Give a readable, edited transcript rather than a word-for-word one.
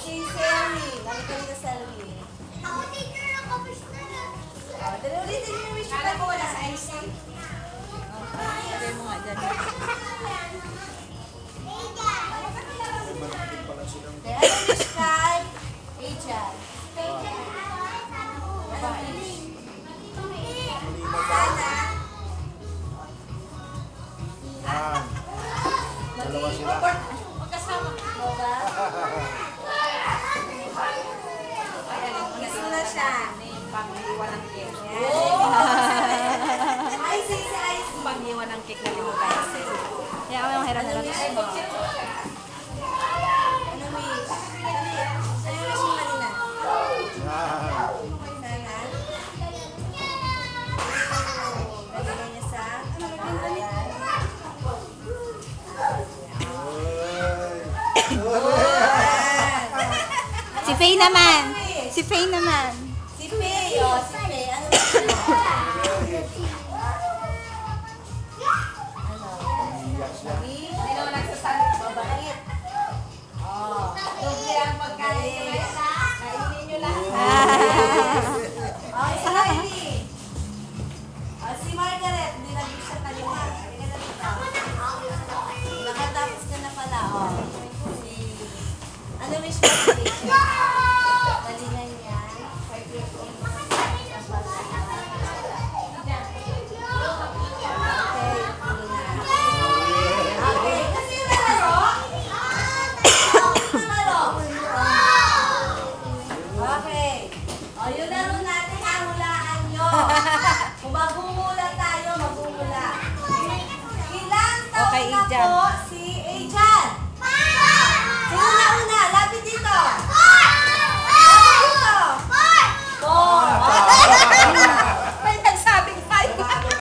si Selly. Nalika nila Selly. Ako teacher na kapis na na. Dali ulitin yung wish ko ko wala sa IC. Lagay mo nga dyan. Kaya ano wish kay? Ajan. Sana. Dalawa sila. Magkasama. Boga. Kiss mo na siya. Pang-iwan ng cake. IC si IC. Pang-iwan ng cake na limutan. Kaya ako yung hirap na lang. Ano wish? Ano wish mo kanina? Sana. Lagyan niya sa pangalan. Si Faye naman. Si Faye naman. Si Faye, oh, si Faye. Ano wish mo? Ano? Sabi? Hindi naman nagsasalit. Mabait. Oh. Doble ang pagkain. Kainin nyo lang. Oh, si Riley. Oh, si Margaret. Hindi na siya kalima. Halika na dito. Nakatapos ka na pala. Oh. Si... Ano wish mo sa teacher?